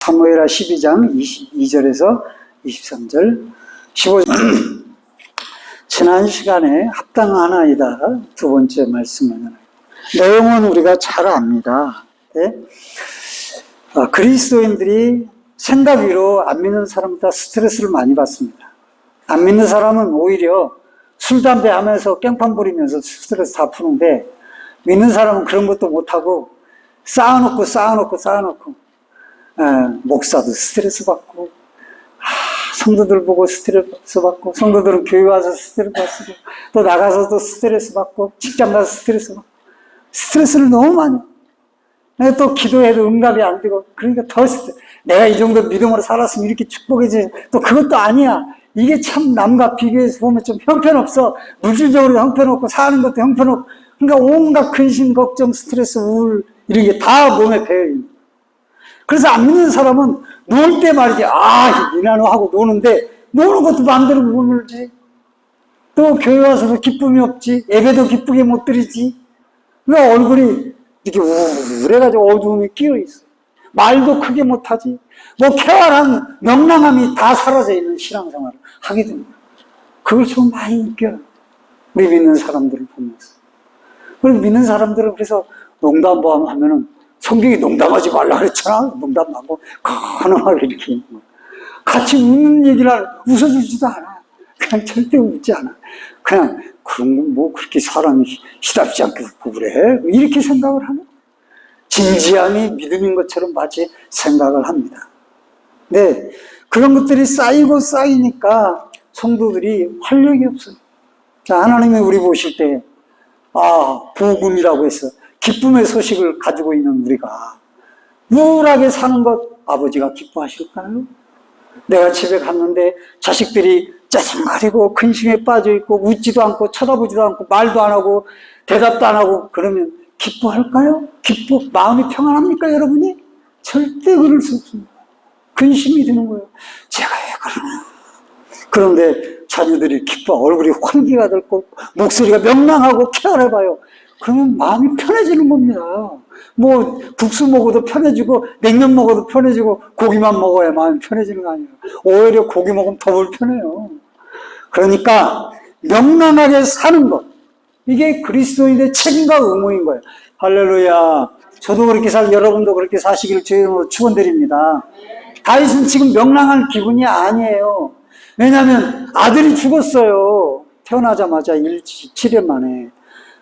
사무엘하 12장 22절에서 23절, 15절. 지난 시간에 합당하나이다 두 번째 말씀은 내용은 우리가 잘 압니다. 네? 그리스도인들이 생각 위로 안 믿는 사람보다 스트레스를 많이 받습니다. 안 믿는 사람은 오히려 술, 담배 하면서 깽판 부리면서 스트레스 다 푸는데, 믿는 사람은 그런 것도 못하고 쌓아놓고 목사도 스트레스 받고, 성도들 보고 스트레스 받고, 성도들은 교회 와서 스트레스 받고, 또 나가서도 스트레스 받고, 직장 가서 스트레스 받고, 스트레스를 너무 많이 받고, 또 기도해도 응답이 안 되고, 그러니까 더 내가 이 정도 믿음으로 살았으면 이렇게 축복이지, 또 그것도 아니야. 이게 참 남과 비교해서 보면 좀 형편없어. 물질적으로 형편없고 사는 것도 형편없고, 그러니까 온갖 근심, 걱정, 스트레스, 우울 이런 게 다 몸에 배어있는. 그래서 안 믿는 사람은 놀 때 말이지, 이나노 하고 노는데, 노는 것도 마음대로 못 놀지. 또 교회 와서도 기쁨이 없지. 예배도 기쁘게 못 드리지. 그러니까 얼굴이 이렇게 우울해가지고 어두움이 끼어있어. 말도 크게 못하지. 뭐 쾌활한 명랑함이 다 사라져 있는 신앙생활을 하게 됩니다. 그걸 좀 많이 느껴요. 우리 믿는 사람들을 보면서. 우리 믿는 사람들은 그래서 농담 하면은 성경이 농담하지 말라 그랬잖아. 농담하고 가능하게 이렇게 같이 웃는 얘기를 웃어주지도 않아. 그냥 절대 웃지 않아. 그냥 그런 건 뭐 그렇게 사람이 시답지 않게 웃고 그래. 이렇게 생각을 하는. 진지함이 믿음인 것처럼 마치 생각을 합니다. 네, 그런 것들이 쌓이니까 성도들이 활력이 없어요. 자, 하나님이 우리 보실 때, 복음이라고 해서 기쁨의 소식을 가지고 있는 우리가 우울하게 사는 것 아버지가 기뻐하실까요? 내가 집에 갔는데 자식들이 짜증거리고 근심에 빠져있고 웃지도 않고 쳐다보지도 않고 말도 안 하고 대답도 안 하고 그러면 기뻐할까요? 마음이 평안합니까, 여러분이? 절대 그럴 수 없습니다. 근심이 드는 거예요. 제가 왜 그러나? 그런데 자녀들이 기뻐, 얼굴이 활기가 들고, 목소리가 명랑하고 쾌활해봐요. 그러면 마음이 편해지는 겁니다. 뭐, 국수 먹어도 편해지고, 냉면 먹어도 편해지고, 고기만 먹어야 마음이 편해지는 거 아니에요. 오히려 고기 먹으면 더 불편해요. 그러니까, 명랑하게 사는 것. 이게 그리스도인의 책임과 의무인 거예요. 할렐루야. 저도 그렇게 여러분도 그렇게 사시기를 주님으로 축원드립니다. 다윗은 지금 명랑할 기분이 아니에요. 왜냐하면 아들이 죽었어요. 태어나자마자 7일 만에.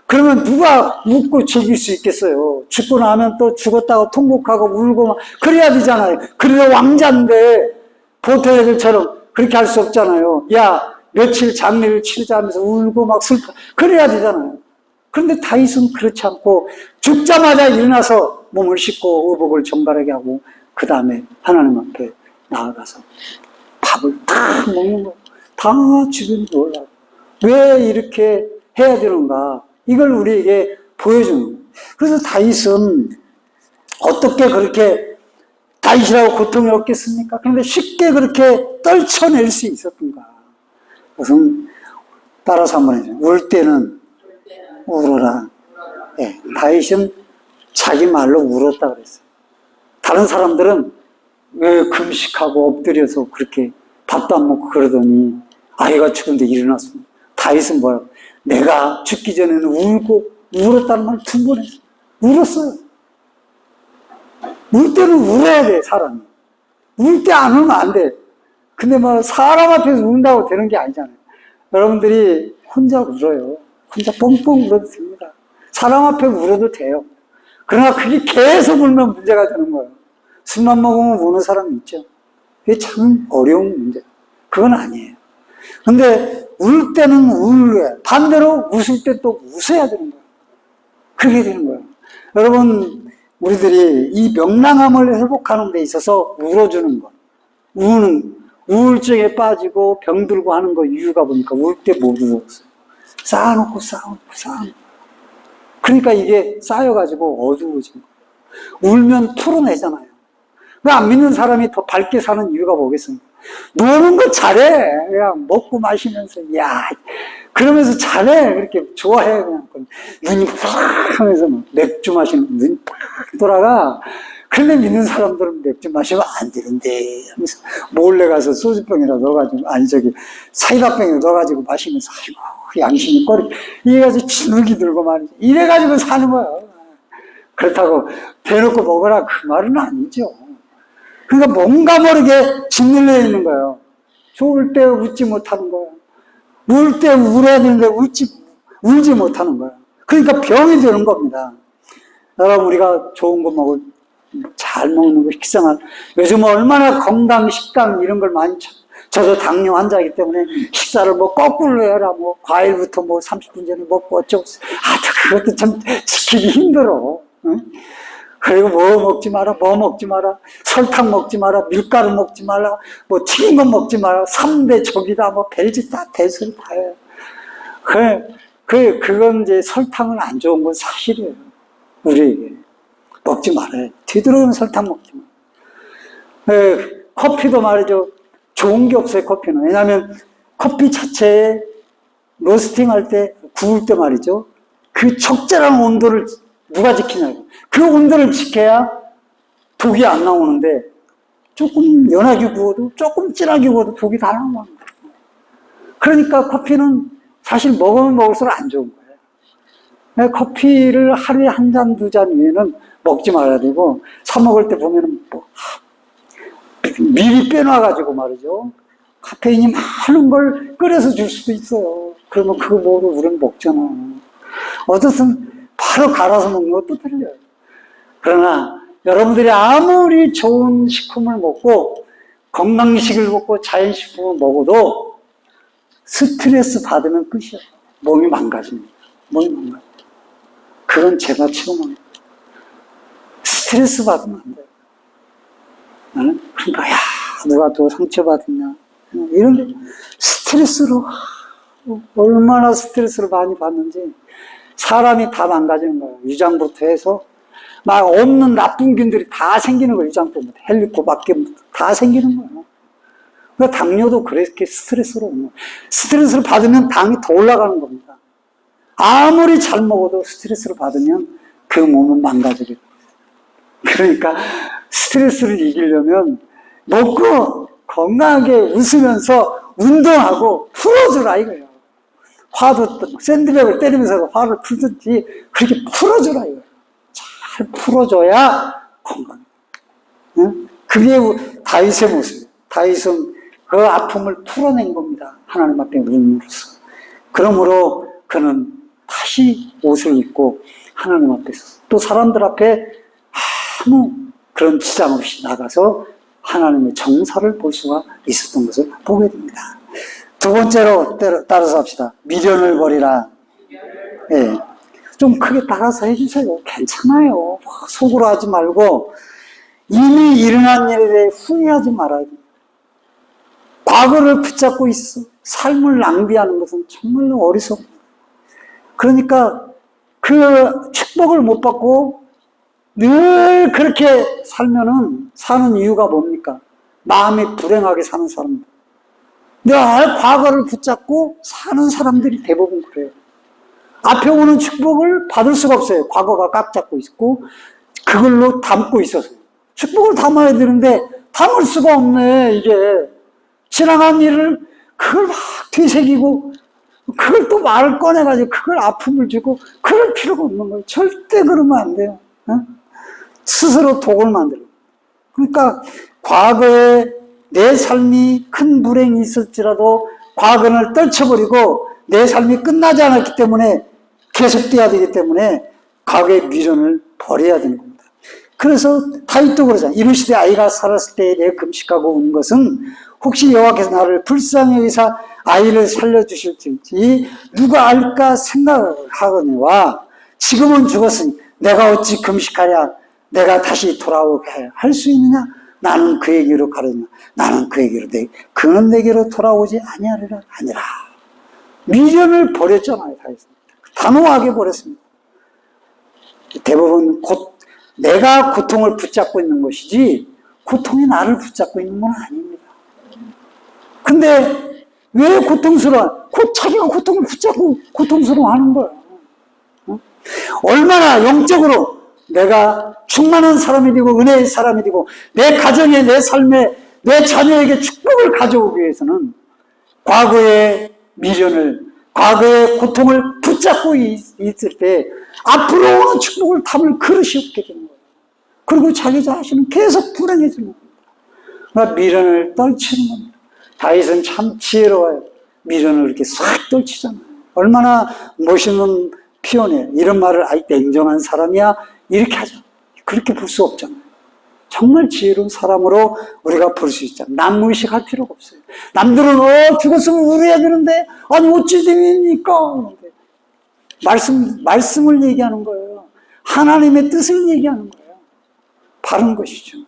그러면 누가 웃고 즐길 수 있겠어요? 죽고 나면 또 죽었다고 통곡하고 울고 막 그래야 되잖아요. 그래도 왕자인데 보통 애들처럼 그렇게 할 수 없잖아요. 야, 며칠 장례를 치르자 하면서 울고 막 슬퍼. 그래야 되잖아요. 그런데 다윗은 그렇지 않고 죽자마자 일어나서 몸을 씻고 의복을 정갈하게 하고 그 다음에 하나님 앞에 나아가서 밥을 다 먹는 거예요. 다 주변이 놀라고. 왜 이렇게 해야 되는가? 이걸 우리에게 보여주는 거예요. 그래서 다윗은 어떻게 그렇게 다윗이라고 고통이 없겠습니까? 그런데 쉽게 그렇게 떨쳐낼 수 있었던가? 그것은 따라서 한번 해줘요. 울 때는 울어라. 네, 다윗은 자기 말로 울었다 그랬어요. 다른 사람들은 왜 금식하고 엎드려서 그렇게 밥도 안 먹고 그러더니 아이가 죽은데 일어났습니다. 다윗은 뭐라고? 내가 죽기 전에는 울었다는 말 2번 했어요. 울었어요. 울 때는 울어야 돼, 사람이. 울 때 안 울면 안 돼. 근데 뭐 사람 앞에서 운다고 되는 게 아니잖아요. 여러분들이 혼자 울어요. 혼자 뻥뻥 울어도 됩니다. 사람 앞에 울어도 돼요. 그러나 그게 계속 울면 문제가 되는 거예요. 술만 먹으면 우는 사람이 있죠. 그게 참 어려운 문제. 그건 아니에요. 근데 울 때는 울어야, 반대로 웃을 때 또 웃어야 되는 거예요. 그렇게 되는 거예요. 여러분, 우리들이 이 명랑함을 회복하는 데 있어서 울어주는 것, 우울증에 빠지고 병들고 하는 거 이유가 보니까 울 때 못 울었어요. 쌓아놓고. 그러니까 이게 쌓여가지고 어두워진 거예요. 울면 풀어내잖아요. 안 믿는 사람이 더 밝게 사는 이유가 뭐겠습니까? 노는 거 잘해. 그냥 먹고 마시면서, 그러면서 잘해. 그렇게 좋아해. 그냥 눈이 팍 하면서 맥주 마시면 눈이 팍 돌아가. 근데 믿는 사람들은 맥주 마시면 안 되는데 하면서 몰래 가서 소주병이라 넣어가지고, 아니 저기 사이다병에 넣어가지고 마시면서 아이고 양심이 꺼리 이래가지고 주눅이 들고 말이지, 이래가지고 사는 거야. 그렇다고 대놓고 먹으라 그 말은 아니죠. 그러니까 뭔가 모르게 짓눌려 있는 거예요. 좋을 때 웃지 못하는 거야. 울 때 울어야 되는데 울지 못하는 거야. 그러니까 병이 되는 겁니다. 여러분, 우리가 좋은 거 먹을, 잘 먹는 거, 식생활. 요즘 얼마나 건강, 식단 이런 걸 많이 저도 당뇨 환자이기 때문에 식사를 뭐 거꾸로 해라, 뭐 과일부터 뭐 30분 전에 먹고 어쩌고. 그것도 참 지키기 힘들어. 응? 그리고 뭐 먹지 마라, 뭐 먹지 마라, 설탕 먹지 마라, 밀가루 먹지 마라, 뭐 튀긴 거 먹지 마라, 3대 적이다, 뭐 별짓 다 대소리 다 해요. 그건 이제 설탕은 안 좋은 건 사실이에요. 우리에게. 먹지 말아요. 뒤돌아오는 설탕 먹지 마. 커피도 말이죠. 좋은 게 없어요, 커피는. 왜냐하면 커피 자체에 로스팅 할 때, 구울 때 말이죠. 그 적절한 온도를 누가 지키냐고. 그 온도를 지켜야 독이 안 나오는데, 조금 연하게 구워도, 조금 진하게 구워도 독이 다 나와. 그러니까 커피는 사실 먹으면 먹을수록 안 좋은 거예요. 커피를 하루에 한 잔, 두 잔 위에는 먹지 말아야 되고, 사 먹을 때 보면은 뭐, 미리 빼놔가지고 말이죠. 카페인이 많은 걸 끓여서 줄 수도 있어요. 그러면 그거 먹으러 우리는 먹잖아. 어쨌든 바로 갈아서 먹는 것도 틀려요. 그러나 여러분들이 아무리 좋은 식품을 먹고 건강식을 먹고 자연식품을 먹어도 스트레스 받으면 끝이에요. 몸이 망가집니다. 몸이 망가져요. 그건 제가 체험합니다. 스트레스 받으면 안 돼요. 그러니까, 야, 누가 또 상처받았냐. 이런데 스트레스로, 얼마나 스트레스를 많이 받는지 사람이 다 망가지는 거예요. 위장부터 해서 막 없는 나쁜 균들이 다 생기는 거예요. 위장부터 헬리코박тер부터 다 생기는 거예요. 그러니까 당뇨도 그렇게 스트레스로 오는 거예요. 스트레스를 받으면 당이 더 올라가는 겁니다. 아무리 잘 먹어도 스트레스를 받으면 그 몸은 망가지게 돼요. 그러니까 스트레스를 이기려면 먹고 건강하게 웃으면서 운동하고 풀어주라 이거예요. 화도 샌드백을 때리면서 화를 풀든지 그렇게 풀어주라 이거예요. 잘 풀어줘야 건강해요. 응? 그게 다윗의 모습이에요. 다윗은 그 아픔을 풀어낸 겁니다. 하나님 앞에 울음으로써. 그러므로 그는 다시 옷을 입고 하나님 앞에서 또 사람들 앞에 아무 그런 지장 없이 나가서 하나님의 정사를 볼 수가 있었던 것을 보게 됩니다. 두 번째로 따라서 합시다. 미련을 버리라. 예. 좀 크게 따라서 해주세요. 괜찮아요. 속으로 하지 말고 이미 일어난 일에 대해 후회하지 말아야 돼요. 과거를 붙잡고 있어. 삶을 낭비하는 것은 정말로 어리석습니다. 그러니까 그 축복을 못 받고 늘 그렇게 살면은 사는 이유가 뭡니까? 마음이 불행하게 사는 사람들. 늘 과거를 붙잡고 사는 사람들이 대부분 그래요. 앞에 오는 축복을 받을 수가 없어요. 과거가 꽉 잡고 있고 그걸로 담고 있어서. 축복을 담아야 되는데 담을 수가 없네. 이게 지나간 일을 그걸 막 되새기고 그걸 또 말을 꺼내가지고 그걸 아픔을 주고 그럴 필요가 없는 거예요. 절대 그러면 안 돼요. 스스로 독을 만들고. 그러니까 과거에 내 삶이 큰 불행이 있을지라도 과거를 떨쳐버리고 내 삶이 끝나지 않았기 때문에 계속돼야 되기 때문에 과거의 미련을 버려야 되는 겁니다. 그래서 다윗도 그러잖아요. 이르시되 아이가 살았을 때에 내 금식하고 온 것은 혹시 여호와께서 나를 불쌍히 여기사 아이를 살려주실지 누가 알까 생각하거니와 지금은 죽었으니 내가 어찌 금식하랴 내가 다시 돌아오게 할 수 있느냐? 나는 그에게로 가려냐? 나는 그에게로 그는 내게로 돌아오지 아니하리라 아니라. 미련을 버렸잖아요. 다윗은. 단호하게 버렸습니다. 대부분 내가 고통을 붙잡고 있는 것이지 고통이 나를 붙잡고 있는 건 아닙니다. 근데 왜 고통스러워? 자기가 고통을 붙잡고 고통스러워하는 거예요. 얼마나 영적으로 내가 충만한 사람이 되고 은혜의 사람이 되고 내 가정에 내 삶에 내 자녀에게 축복을 가져오기 위해서는 과거의 미련을 과거의 고통을 붙잡고 있을 때 앞으로 오는 축복을 담을 그릇이 없게 되는 거예요. 그리고 자기 자신은 계속 불행해지는 겁니다. 그러니까 미련을 떨치는 겁니다. 다윗은 참 지혜로워요. 미련을 이렇게 싹 떨치잖아요. 얼마나 멋있는 표현이에요. 이런 말을 아이 냉정한 사람이야 이렇게 하죠. 그렇게 볼 수 없잖아요. 정말 지혜로운 사람으로 우리가 볼 수 있잖아요. 남 의식할 필요가 없어요. 남들은 죽었으면 우려해야 되는데 아니 어찌 됩니까? 말씀을 얘기하는 거예요. 하나님의 뜻을 얘기하는 거예요. 바른 것이죠.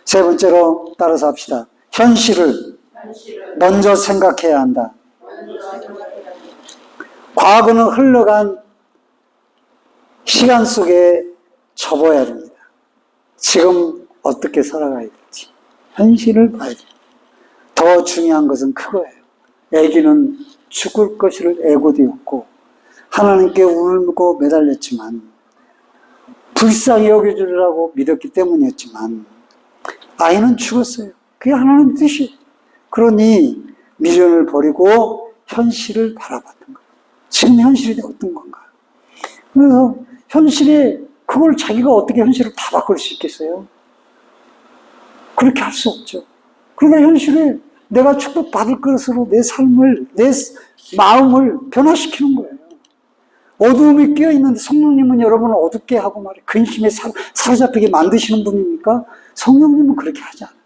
세 번째로 따라서 합시다. 현실을 먼저 생각해야 한다. 과거는 흘러간 시간 속에 접어야 됩니다. 지금 어떻게 살아가야 될지 현실을 봐야 돼요. 더 중요한 것은 그거예요. 애기는 죽을 것을 애고되었고 하나님께 울고 매달렸지만 불쌍히 여겨주리라고 믿었기 때문이었지만 아이는 죽었어요. 그게 하나님의 뜻이에요. 그러니 미련을 버리고 현실을 바라봤던 거예요. 지금 현실이 어떤 건가? 그래서 현실에 그걸 자기가 어떻게 현실을 다 바꿀 수 있겠어요? 그렇게 할 수 없죠. 그러니까 현실에 내가 축복받을 것으로 내 삶을, 내 마음을 변화시키는 거예요. 어두움이 끼어있는데 성령님은 여러분을 어둡게 하고 말이에요. 근심에 사로잡히게 만드시는 분입니까? 성령님은 그렇게 하지 않아요.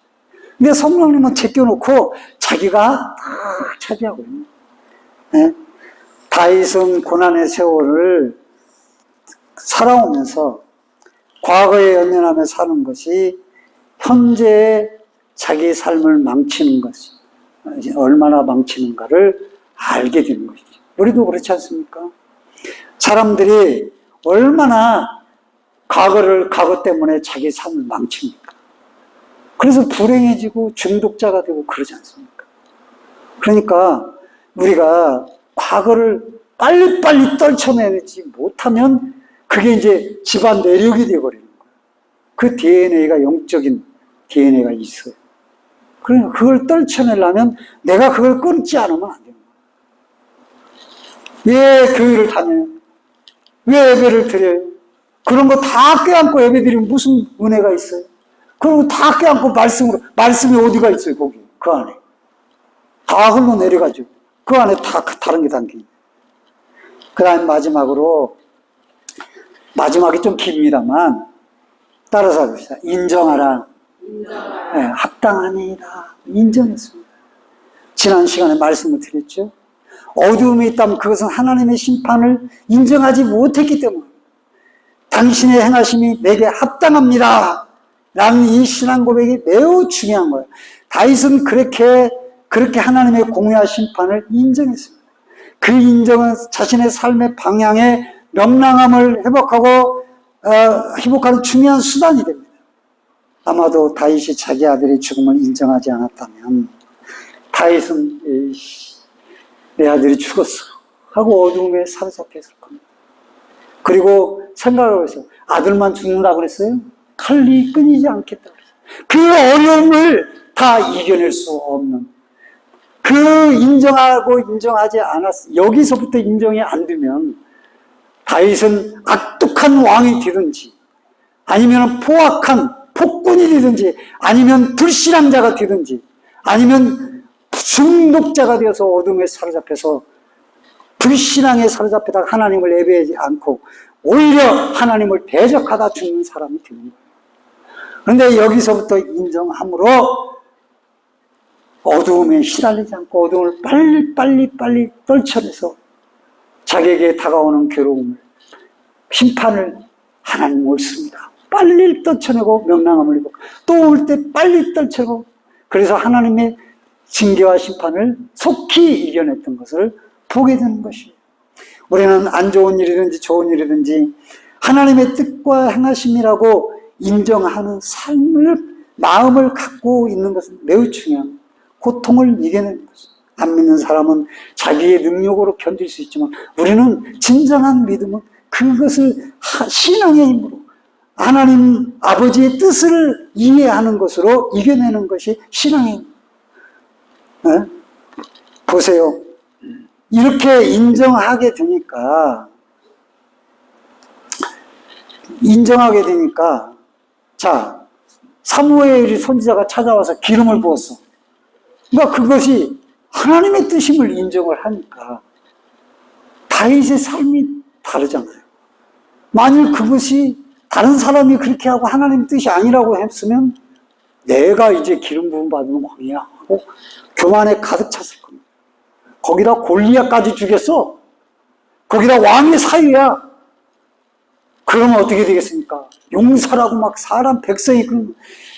근데 성령님은 제껴놓고 자기가 다 차지하고 있는 거예요. 네? 다윗은 고난의 세월을 살아오면서 과거에 연연하며 사는 것이 현재의 자기 삶을 망치는 것이 얼마나 망치는가를 알게 되는 것이죠. 우리도 그렇지 않습니까? 사람들이 얼마나 과거 때문에 자기 삶을 망칩니까? 그래서 불행해지고 중독자가 되고 그러지 않습니까? 그러니까 우리가 과거를 빨리빨리 떨쳐내지 못하면 그게 이제 집안 내력이 되어버리는 거예요. 그 DNA가 영적인 DNA가 있어요. 그러니까 그걸 떨쳐내려면 내가 그걸 끊지 않으면 안 되는 거예요. 왜 교회를 다녀요? 왜 예배를 드려요? 그런 거 다 껴안고 예배 드리면 무슨 은혜가 있어요? 그런 거 다 껴안고 말씀이 어디가 있어요, 거기? 그 안에. 다 흘러내려가죠. 그 안에 다 다른 게 담겨. 그 다음 마지막이 좀 깁니다만, 따라서 합시다. 인정하라. 네, 합당하니라. 인정했습니다. 지난 시간에 말씀을 드렸죠. 어두움이 있다면 그것은 하나님의 심판을 인정하지 못했기 때문에 당신의 행하심이 내게 합당합니다. 라는 이 신앙 고백이 매우 중요한 거예요. 다윗은 그렇게 하나님의 공의와 심판을 인정했습니다. 그 인정은 자신의 삶의 방향에 명랑함을 회복하는 중요한 수단이 됩니다. 아마도 다윗이 자기 아들의 죽음을 인정하지 않았다면 다윗은 내 아들이 죽었어 하고 어두움에 사로잡혔을 겁니다. 그리고 생각을 해서 아들만 죽는다고 그랬어요? 칼이 끊이지 않겠다고 그랬어요. 그 어려움을 다 이겨낼 수 없는 그 인정하고 인정하지 않았어. 여기서부터 인정이 안 되면 다윗은 악독한 왕이 되든지 아니면 포악한 폭군이 되든지 아니면 불신앙자가 되든지 아니면 중독자가 되어서 어둠에 사로잡혀서 불신앙에 사로잡히다가 하나님을 예배하지 않고 오히려 하나님을 대적하다 죽는 사람이 되는 거예요. 그런데 여기서부터 인정함으로 어두움에 시달리지 않고 어두움을 빨리 떨쳐내서 자기에게 다가오는 괴로움을, 심판을 하나님 옳습니다. 빨리 떨쳐내고 명랑함을 입고 또 올 때 빨리 떨쳐내고 그래서 하나님의 징계와 심판을 속히 이겨냈던 것을 보게 되는 것이에요. 우리는 안 좋은 일이든지 좋은 일이든지 하나님의 뜻과 행하심이라고 인정하는 마음을 갖고 있는 것은 매우 중요합니다. 고통을 이겨내는 것입니다. 안 믿는 사람은 자기의 능력으로 견딜 수 있지만 우리는 진정한 믿음은 그것을 신앙의 힘으로 하나님 아버지의 뜻을 이해하는 것으로 이겨내는 것이 신앙입니다. 보세요. 이렇게 인정하게 되니까, 자, 사무엘이 선지자가 찾아와서 기름을 부었어. 그러니까 그것이 하나님의 뜻임을 인정을 하니까 다윗의 삶이 다르잖아요. 만일 그것이 다른 사람이 그렇게 하고 하나님 뜻이 아니라고 했으면 내가 이제 기름 부음 받는 왕이야 하고 교만에 가득 찼을 겁니다. 거기다 골리앗까지 죽였어. 거기다 왕의 사위야. 그러면 어떻게 되겠습니까? 용사라고 막 사람 백성이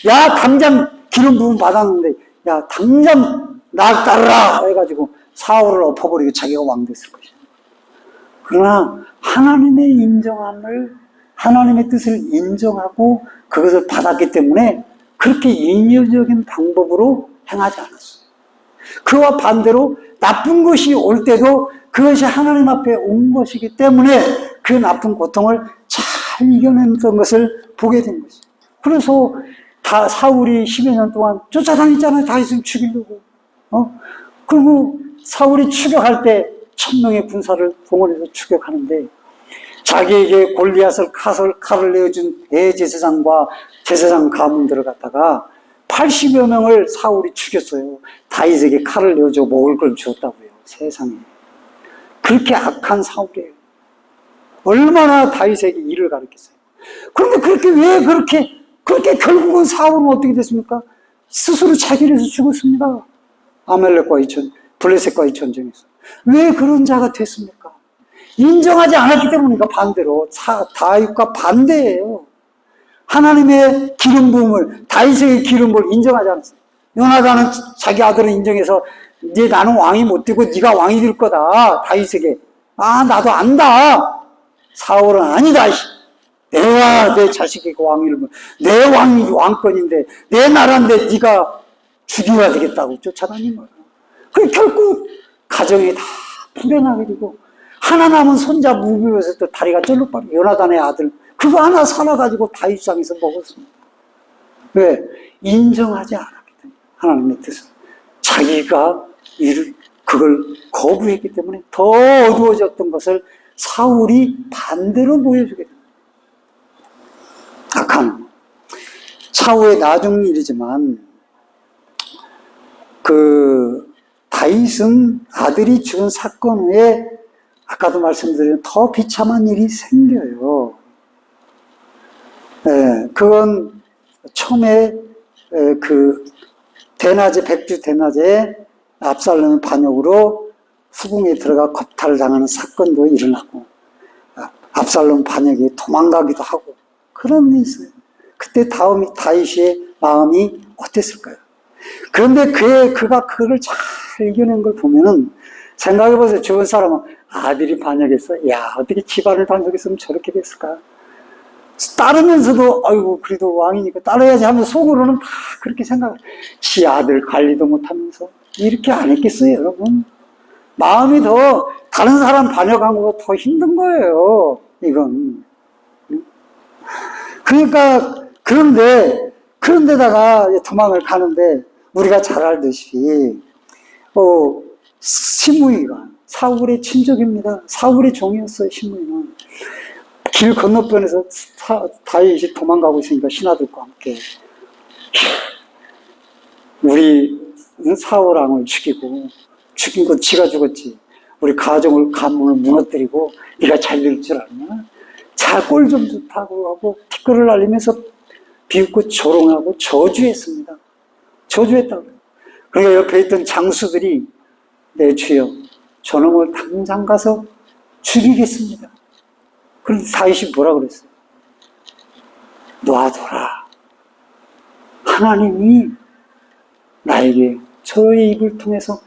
야 당장 기름 부음 받았는데 야 당장 날 따르라 해가지고 사울을 엎어버리고 자기가 왕 됐을 것이야. 그러나 하나님의 인정함을 하나님의 뜻을 인정하고 그것을 받았기 때문에 그렇게 인위적인 방법으로 행하지 않았어요. 그와 반대로 나쁜 것이 올 때도 그것이 하나님 앞에 온 것이기 때문에 그 나쁜 고통을 잘 이겨냈던 것을 보게 된 것이죠. 그래서 사울이 10여 년 동안 쫓아다녔잖아요. 다윗을 죽이려고. 그리고 사울이 추격할 때 1000명의 군사를 동원해서 추격하는데 자기에게 골리앗을 칼을 내어준 대제사장과 제사장 가문들을 갖다가 80여 명을 사울이 죽였어요. 다윗에게 칼을 내어줘 먹을 걸 주었다고요. 세상에. 그렇게 악한 사울이에요. 얼마나 다윗에게 일을 가르쳤어요. 그런데 왜 그렇게 결국은 사울은 어떻게 됐습니까? 스스로 자기를 해서 죽었습니다. 블레셋과의 전쟁에서. 왜 그런 자가 됐습니까? 인정하지 않았기 때문이니까 반대로 다윗과 반대예요. 하나님의 기름 부음을 다윗의 기름 부음을 인정하지 않았어요. 요나단은 자기 아들을 인정해서 나는 왕이 못 되고 네가 왕이 될 거다. 다윗에게. 나도 안다. 사울은 아니다. 내가 내 자식에게 왕위를 내 왕권인데 내 나라인데 네가 죽여야 되겠다고 쫓아다닌 거예요. 그 결국 가정이 다 불행하게 되고 하나 남은 손자 무비에서 또 다리가 쩔룩빠르고 요나단의 아들 그거 하나 살아가지고 다윗상에서 먹었습니다. 왜? 인정하지 않았기 때문에 하나님의 뜻을 자기가 그걸 거부했기 때문에 더 어두워졌던 것을 사울이 반대로 보여주게 됩니다. 악한 차후의 나중 일이지만 다윗은 아들이 죽은 사건 후에 아까도 말씀드린 더 비참한 일이 생겨요. 그건 처음에 백주 대낮에 압살롬의 반역으로 후궁에 들어가 겁탈을 당하는 사건도 일어나고 압살롬 반역에 도망가기도 하고 그런 일이 있어요. 그때 다윗의 마음이 어땠을까요? 그런데 그가 그걸 잘 이겨낸 걸 보면은 생각해보세요. 주변 사람은 아들이 반역했어. 야, 어떻게 집안을 반역했으면 저렇게 됐을까? 따르면서도, 아이고, 그래도 왕이니까 따라야지 하면서 속으로는 다 그렇게 지 아들 관리도 못하면서 이렇게 안 했겠어요, 여러분? 마음이 다른 사람 반역한 것보다 더 힘든 거예요, 이건. 그러니까, 그런데다가 도망을 가는데, 우리가 잘 알듯이, 시므이가 사울의 친족입니다. 사울의 종이었어요, 시므이는. 길 건너편에서 다윗이 도망가고 있으니까 신하들과 함께 우리 사울 왕을 죽인 건 지가 죽었지. 우리 가문을 무너뜨리고 네가 잘 될 줄 아냐? 잘 꼴 좀 좋다고 하고 티끌을 날리면서 비웃고 조롱하고 저주했습니다. 저주했다고. 그러니까 옆에 있던 장수들이 내 주여 저놈을 당장 가서 죽이겠습니다. 그런데 다윗이 뭐라 그랬어요? 놔둬라. 하나님이 나에게 저의 입을 통해서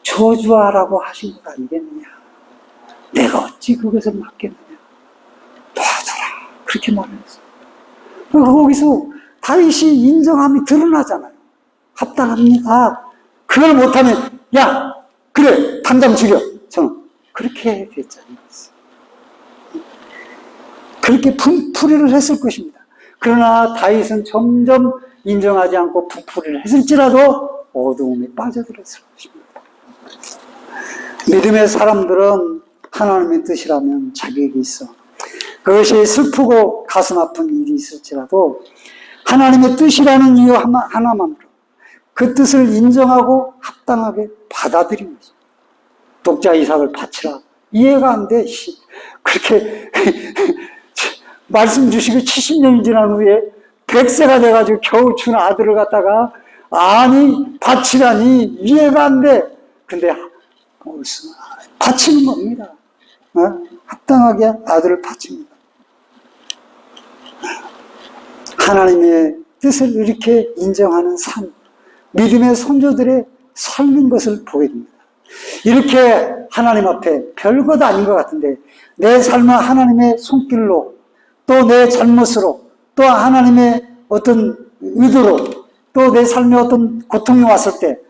저주하라고 하신 것 아니겠느냐. 내가 어찌 그것을 막겠느냐. 놔둬라. 그렇게 말했어요. 거기서 다윗이 인정함이 드러나잖아요. 합당합니다. 그걸 못하면 야 그래 당장 죽여. 저는 그렇게 됐잖아요. 그렇게 풀이를 했을 것입니다. 그러나 다윗은 점점 인정하지 않고 부풀이를 했을지라도 어두움에 빠져들었을 것입니다. 믿음의 사람들은 하나님의 뜻이라면 자기에게 있어. 그것이 슬프고 가슴 아픈 일이 있을지라도 하나님의 뜻이라는 이유 하나만으로 그 뜻을 인정하고 합당하게 받아들인 거죠. 독자 이삭을 바치라. 이해가 안 돼. 그렇게 말씀 주시고 70년이 지난 후에 100세가 돼가지고 겨우 준 아들을 갖다가 아니 바치라니 이해가 안 돼. 근데 바치는 겁니다. 합당하게 아들을 바칩니다. 하나님의 뜻을 이렇게 인정하는 삶, 믿음의 선조들의 삶인 것을 보게 됩니다. 이렇게 하나님 앞에 별것 아닌 것 같은데 내 삶은 하나님의 손길로 또 내 잘못으로 또 하나님의 어떤 의도로 또 내 삶에 어떤 고통이 왔을 때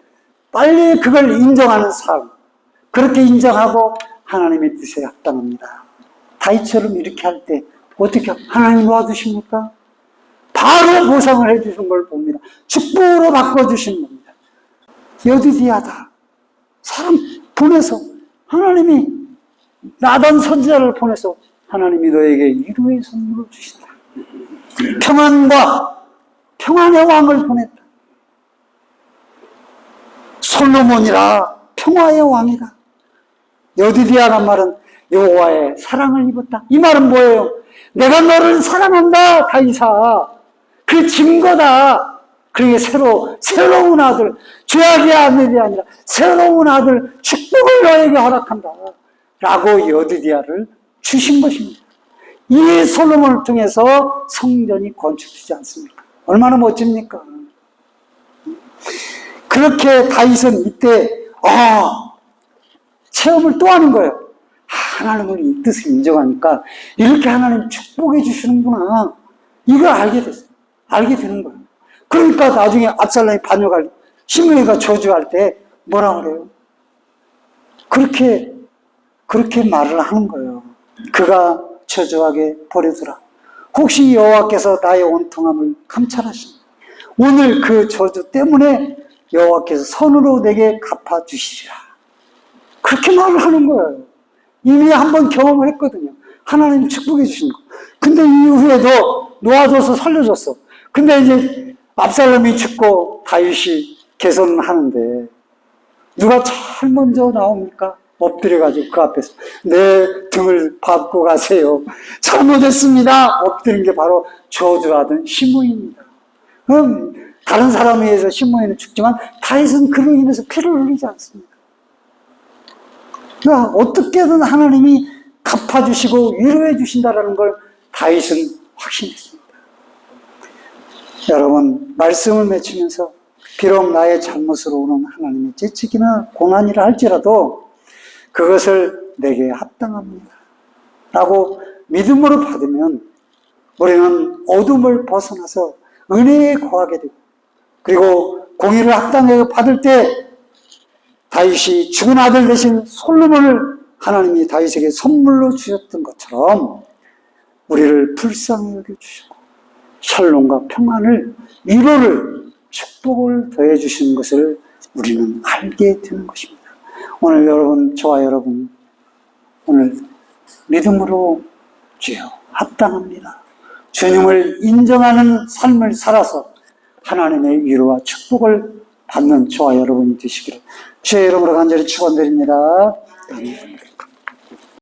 빨리 그걸 인정하는 삶, 그렇게 인정하고 하나님의 뜻에 합당합니다. 다윗처럼 이렇게 할 때 어떻게 하나님 도와주십니까? 바로 보상을 해주신 걸 봅니다. 축복으로 바꿔주신 겁니다. 여디디야다. 사람 보내서 하나님이 나단 선지자를 보내서 하나님이 너에게 위로의 선물을 주신다. 평안과 평안의 왕을 보냈다. 솔로몬이라 평화의 왕이다. 여디디야란 말은 여호와의 사랑을 입었다. 이 말은 뭐예요? 내가 너를 사랑한다, 다윗아. 그 증거다. 그게 새로운 아들, 죄악의 아들이 아니라 새로운 아들, 축복을 너에게 허락한다. 라고 여디디야를 주신 것입니다. 이 솔로몬을 통해서 성전이 건축되지 않습니까? 얼마나 멋집니까? 그렇게 다윗은 이때, 체험을 또 하는 거예요. 하나님을 이 뜻을 인정하니까 이렇게 하나님 축복해 주시는구나. 이걸 알게 됐어요. 알게 되는 거예요. 그러니까 나중에 압살롬이 반역할, 시므이가 저주할 때 뭐라 그래요? 그렇게 말을 하는 거예요. 그가 저주하게 버리더라. 혹시 여호와께서 나의 온통함을 감찰하시니 오늘 그 저주 때문에 여호와께서 선으로 내게 갚아주시리라. 그렇게 말을 하는 거예요. 이미 한번 경험을 했거든요. 하나님 축복해 주신 거. 근데 이후에도 놓아줘서 살려줬어. 근데 이제 압살롬이 죽고 다윗이 개선하는데 누가 제일 먼저 나옵니까? 엎드려가지고 그 앞에서 내 등을 밟고 가세요. 잘못했습니다. 엎드린 게 바로 저주하던 시므이입니다. 그럼 다른 사람에 의해서 시므이는 죽지만 다윗은 그로 인해서 피를 흘리지 않습니다. 그러니까 어떻게든 하나님이 갚아주시고 위로해 주신다는 걸 다윗은 확신했습니다. 여러분, 말씀을 맺히면서 비록 나의 잘못으로 오는 하나님의 채찍이나 고난이라 할지라도 그것을 내게 합당합니다. 라고 믿음으로 받으면 우리는 어둠을 벗어나서 은혜에 거하게 되고, 그리고 공의를 합당하게 받을 때 다윗이 죽은 아들 대신 솔로몬을 하나님이 다윗에게 선물로 주셨던 것처럼 우리를 불쌍히 여겨주시고 샬롬과 평안을, 위로를, 축복을 더해 주시는 것을 우리는 알게 되는 것입니다. 오늘 여러분, 저와 여러분, 오늘 믿음으로 주여 합당합니다. 주님을 인정하는 삶을 살아서 하나님의 위로와 축복을 받는 저와 여러분이 되시기를 주의 이름으로 간절히 축원드립니다. 아멘.